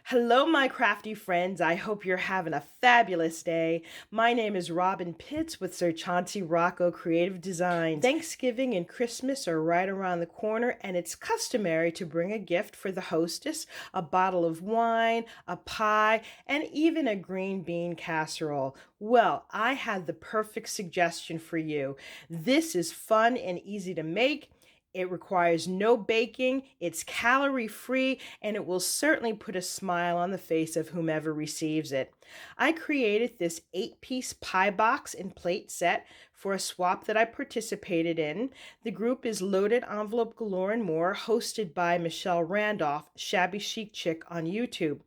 Hello, my crafty friends. I hope you're having a fabulous day. My name is Robyn Pitts with Sir Chauncey Rocco Creative Designs. Thanksgiving and Christmas are right around the corner, and it's customary to bring a gift for the hostess, a bottle of wine, a pie, and even a green bean casserole. Well, I had the perfect suggestion for you. This is fun and easy to make. It requires no baking, it's calorie free, and it will certainly put a smile on the face of whomever receives it. I created this 8-piece pie box and plate set for a swap that I participated in. The group is Loaded Envelope Galore and More, hosted by Michelle Randolph, Shabby Chic Chick on YouTube.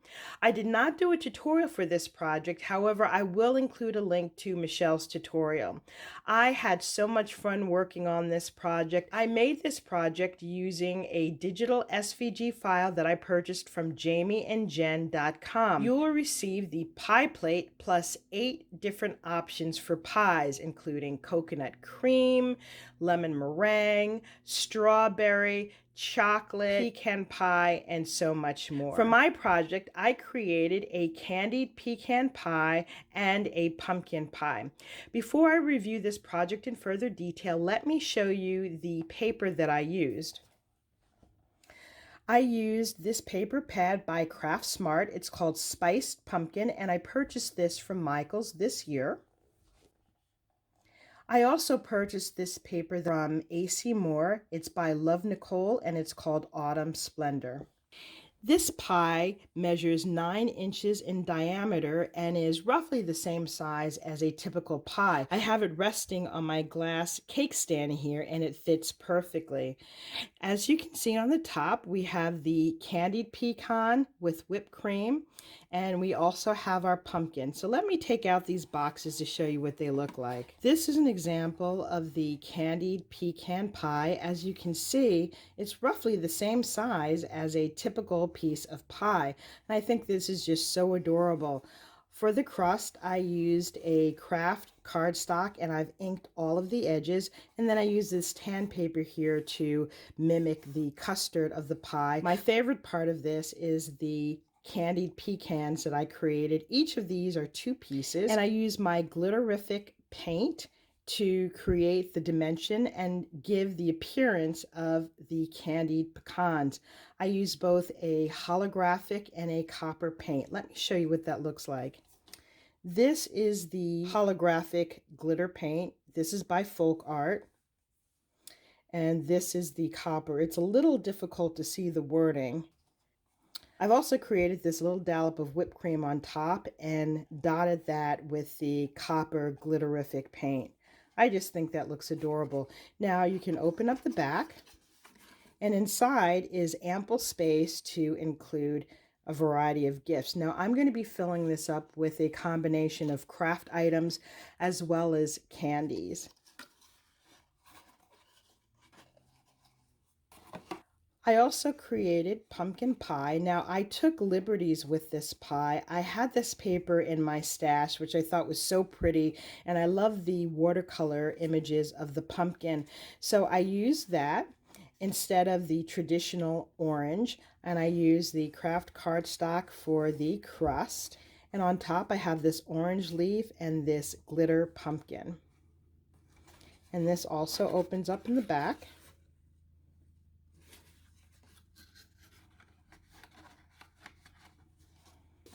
I did not do a tutorial for this project, however, I will include a link to Michelle's tutorial. I had so much fun working on this project. I made this project using a digital SVG file that I purchased from jamieandjen.com. You will receive the pie plate plus 8 different options for pies, including coconut cream, lemon meringue, strawberry, chocolate, pecan pie, and so much more. For my project, I created a candied pecan pie and a pumpkin pie. Before I review this project in further detail, let me show you the paper that I used. I used this paper pad by Craft Smart. It's called Spiced Pumpkin, and I purchased this from Michael's this year. I also purchased this paper from AC Moore. It's by Love Nicole, and it's called Autumn Splendor. This pie measures 9 inches in diameter and is roughly the same size as a typical pie. I have it resting on my glass cake stand here, and it fits perfectly. As you can see on the top, we have the candied pecan with whipped cream, and we also have our pumpkin. So let me take out these boxes to show you what they look like. This is an example of the candied pecan pie. As you can see, it's roughly the same size as a typical piece of pie. And I think this is just so adorable. For the crust, I used a craft cardstock, and I've inked all of the edges, and then I used this tan paper here to mimic the custard of the pie. My favorite part of this is the candied pecans that I created. Each of these are 2 pieces, and I use my glitterific paint to create the dimension and give the appearance of the candied pecans. I use both a holographic and a copper paint. Let me show you what that looks like. This is the holographic glitter paint. This is by Folk Art. And this is the copper. It's a little difficult to see the wording. I've also created this little dollop of whipped cream on top and dotted that with the copper glitterific paint. I just think that looks adorable. Now you can open up the back, and inside is ample space to include a variety of gifts. Now I'm going to be filling this up with a combination of craft items as well as candies. I also created pumpkin pie. Now I took liberties with this pie. I had this paper in my stash, which I thought was so pretty, and I love the watercolor images of the pumpkin. So I used that instead of the traditional orange, and I used the craft cardstock for the crust. And on top I have this orange leaf and this glitter pumpkin. And this also opens up in the back.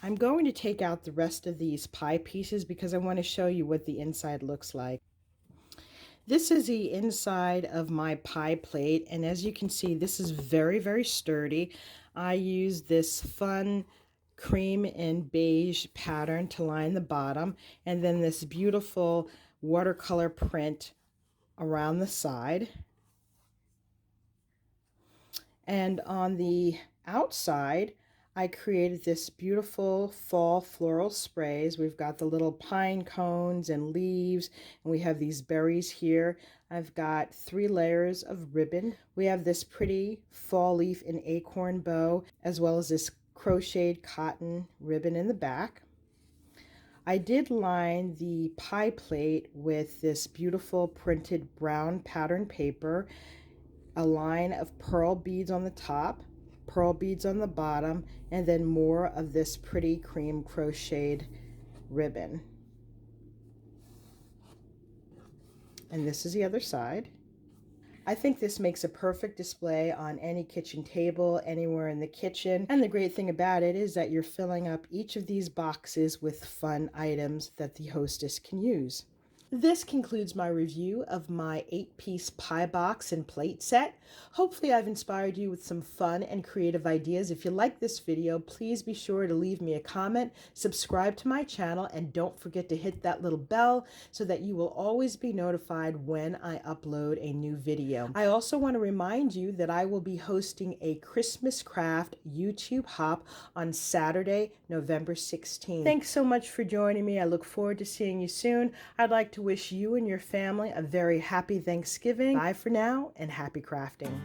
I'm going to take out the rest of these pie pieces because I want to show you what the inside looks like. This is the inside of my pie plate, and as you can see, this is very, very sturdy. I use this fun cream and beige pattern to line the bottom, and then this beautiful watercolor print around the side. And on the outside, I created this beautiful fall floral sprays. We've got the little pine cones and leaves, and we have these berries here. I've got 3 layers of ribbon. We have this pretty fall leaf and acorn bow, as well as this crocheted cotton ribbon in the back. I did line the pie plate with this beautiful printed brown pattern paper, a line of pearl beads on the top, pearl beads on the bottom, and then more of this pretty cream crocheted ribbon. And this is the other side. I think this makes a perfect display on any kitchen table, anywhere in the kitchen. And the great thing about it is that you're filling up each of these boxes with fun items that the hostess can use. This concludes my review of my 8-piece pie box and plate set. Hopefully I've inspired you with some fun and creative ideas. If you like this video, please be sure to leave me a comment, subscribe to my channel, and don't forget to hit that little bell so that you will always be notified when I upload a new video. I also want to remind you that I will be hosting a Christmas craft YouTube hop on Saturday, November 16th. Thanks so much for joining me. I look forward to seeing you soon. I'd like to wish you and your family a very happy Thanksgiving. Bye for now, and happy crafting.